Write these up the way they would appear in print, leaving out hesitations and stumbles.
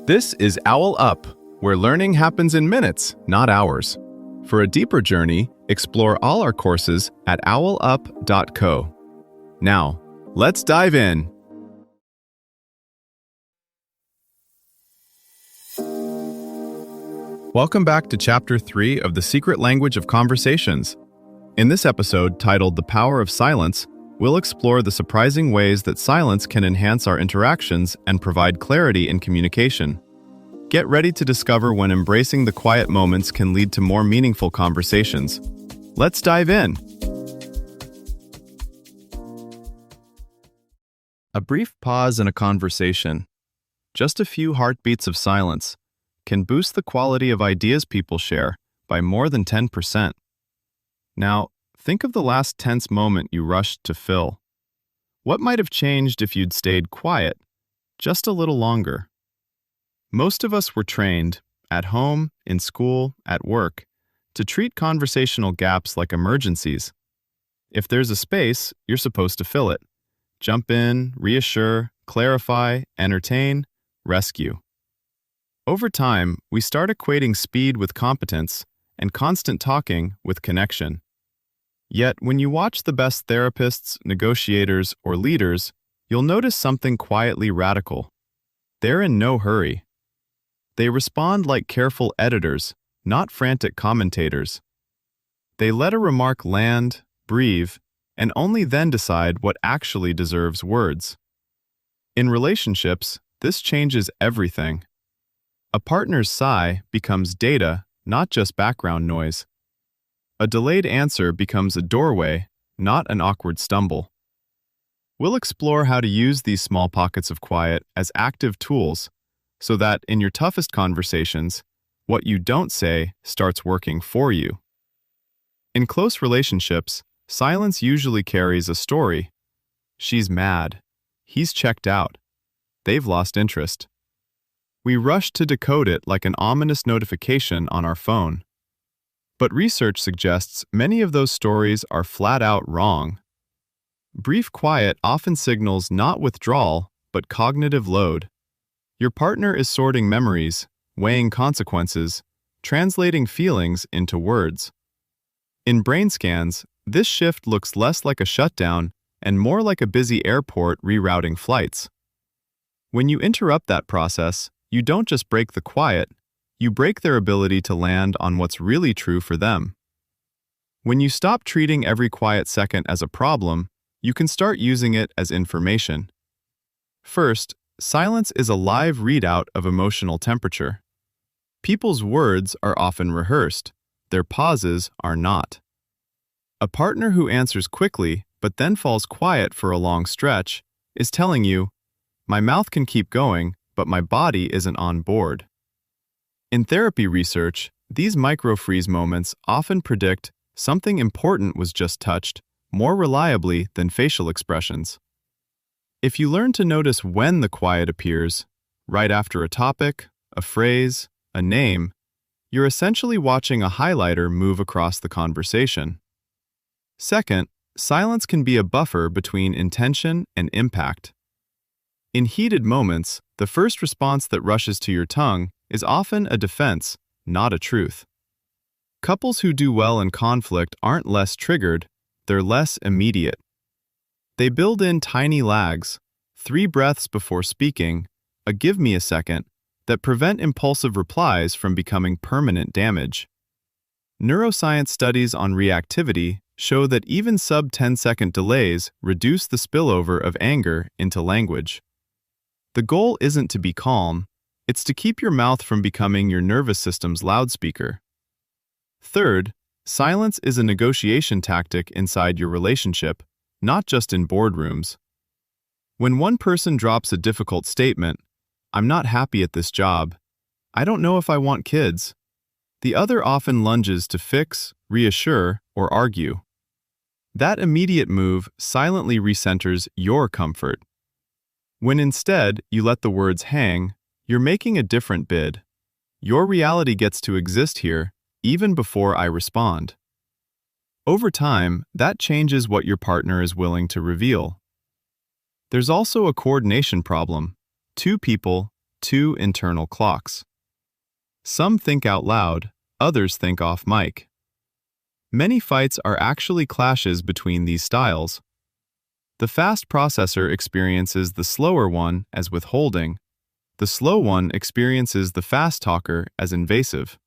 This is OwlUp, where learning happens in minutes, not hours. For a deeper journey, explore all our courses at owlup.co. Now, let's dive in. Welcome back to Chapter 3 of The Secret Language of Conversations. In this episode, titled The Power of Silence, we'll explore the surprising ways that silence can enhance our interactions and provide clarity in communication. Get ready to discover when embracing the quiet moments can lead to more meaningful conversations. Let's dive in. A brief pause in a conversation, just a few heartbeats of silence, can boost the quality of ideas people share by more than 10%. Now, think of the last tense moment you rushed to fill. What might have changed if you'd stayed quiet, just a little longer? Most of us were trained, at home, in school, at work, to treat conversational gaps like emergencies. If there's a space, you're supposed to fill it. Jump in, reassure, clarify, entertain, rescue. Over time, we start equating speed with competence and constant talking with connection. Yet, when you watch the best therapists, negotiators, or leaders, you'll notice something quietly radical. They're in no hurry. They respond like careful editors, not frantic commentators. They let a remark land, breathe, and only then decide what actually deserves words. In relationships, this changes everything. A partner's sigh becomes data, not just background noise. A delayed answer becomes a doorway, not an awkward stumble. We'll explore how to use these small pockets of quiet as active tools so that in your toughest conversations, what you don't say starts working for you. In close relationships, silence usually carries a story. She's mad. He's checked out. They've lost interest. We rush to decode it like an ominous notification on our phone. But research suggests many of those stories are flat out wrong. Brief quiet often signals not withdrawal, but cognitive load. Your partner is sorting memories, weighing consequences, translating feelings into words. In brain scans, this shift looks less like a shutdown and more like a busy airport rerouting flights. When you interrupt that process, you don't just break the quiet, you break their ability to land on what's really true for them. When you stop treating every quiet second as a problem, you can start using it as information. First, silence is a live readout of emotional temperature. People's words are often rehearsed, their pauses are not. A partner who answers quickly but then falls quiet for a long stretch is telling you, "My mouth can keep going, but my body isn't on board." In therapy research, these micro-freeze moments often predict something important was just touched more reliably than facial expressions. If you learn to notice when the quiet appears, right after a topic, a phrase, a name, you're essentially watching a highlighter move across the conversation. Second, silence can be a buffer between intention and impact. In heated moments, the first response that rushes to your tongue is often a defense, not a truth. Couples who do well in conflict aren't less triggered, they're less immediate. They build in tiny lags, 3 breaths before speaking, a give me a second, that prevent impulsive replies from becoming permanent damage. Neuroscience studies on reactivity show that even sub-10-second delays reduce the spillover of anger into language. The goal isn't to be calm, it's to keep your mouth from becoming your nervous system's loudspeaker. Third, silence is a negotiation tactic inside your relationship, not just in boardrooms. When one person drops a difficult statement, "I'm not happy at this job," "I don't know if I want kids," the other often lunges to fix, reassure, or argue. That immediate move silently recenters your comfort. When instead you let the words hang, you're making a different bid. Your reality gets to exist here, even before I respond. Over time, that changes what your partner is willing to reveal. There's also a coordination problem. 2 people, two internal clocks. Some think out loud, others think off mic. Many fights are actually clashes between these styles. The fast processor experiences the slower one as withholding. The slow one experiences the fast talker as invasive.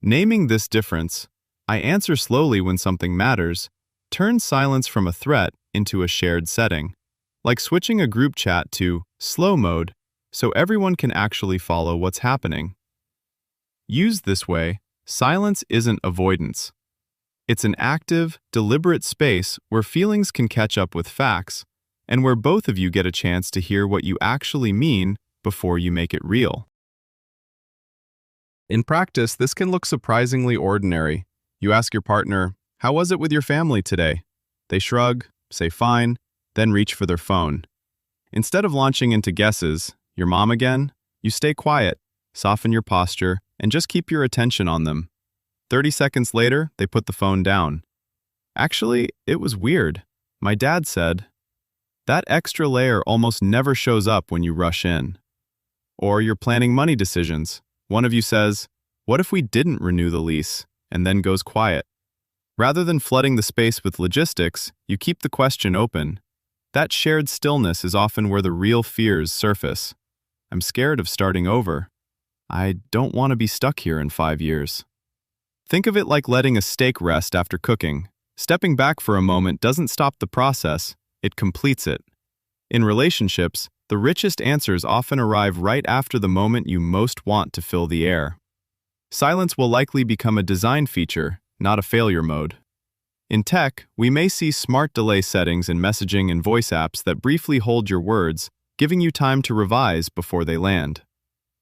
Naming this difference, I answer slowly when something matters, turns silence from a threat into a shared setting, like switching a group chat to slow mode so everyone can actually follow what's happening. Used this way, silence isn't avoidance. It's an active, deliberate space where feelings can catch up with facts, and where both of you get a chance to hear what you actually mean before you make it real. In practice, this can look surprisingly ordinary. You ask your partner, "How was it with your family today?" They shrug, say fine, then reach for their phone. Instead of launching into guesses, "Your mom again?" you stay quiet, soften your posture, and just keep your attention on them. 30 seconds later, they put the phone down. "Actually, it was weird. My dad said." That extra layer almost never shows up when you rush in. Or you're planning money decisions. One of you says, "What if we didn't renew the lease?" and then goes quiet. Rather than flooding the space with logistics, you keep the question open. That shared stillness is often where the real fears surface. "I'm scared of starting over. I don't want to be stuck here in 5 years." Think of it like letting a steak rest after cooking. Stepping back for a moment doesn't stop the process, it completes it. In relationships, the richest answers often arrive right after the moment you most want to fill the air. Silence will likely become a design feature, not a failure mode. In tech, we may see smart delay settings in messaging and voice apps that briefly hold your words, giving you time to revise before they land.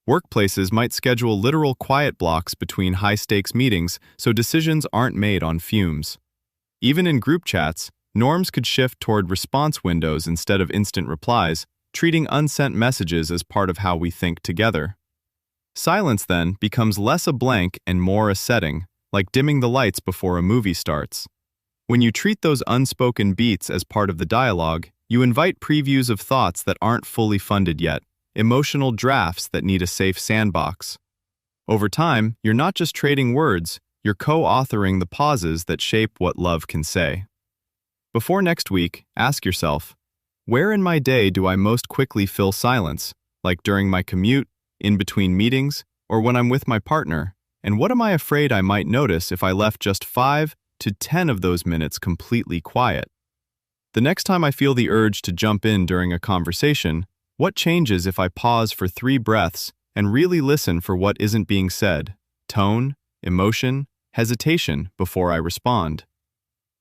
Workplaces might schedule literal quiet blocks between high-stakes meetings so decisions aren't made on fumes. Even in group chats, norms could shift toward response windows instead of instant replies, treating unsent messages as part of how we think together. Silence, then, becomes less a blank and more a setting, like dimming the lights before a movie starts. When you treat those unspoken beats as part of the dialogue, you invite previews of thoughts that aren't fully funded yet, emotional drafts that need a safe sandbox. Over time, you're not just trading words, you're co-authoring the pauses that shape what love can say. Before next week, ask yourself, where in my day do I most quickly fill silence, like during my commute, in between meetings, or when I'm with my partner, and what am I afraid I might notice if I left just 5 to 10 of those minutes completely quiet? The next time I feel the urge to jump in during a conversation, what changes if I pause for 3 breaths and really listen for what isn't being said, tone, emotion, hesitation before I respond?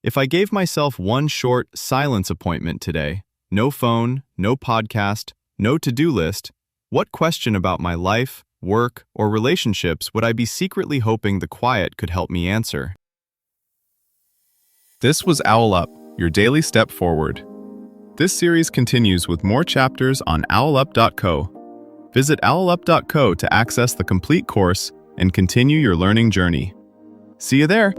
If I gave myself one short silence appointment today, no phone, no podcast, no to-do list, what question about my life, work, or relationships would I be secretly hoping the quiet could help me answer? This was OwlUp, your daily step forward. This series continues with more chapters on OwlUp.co. Visit OwlUp.co to access the complete course and continue your learning journey. See you there!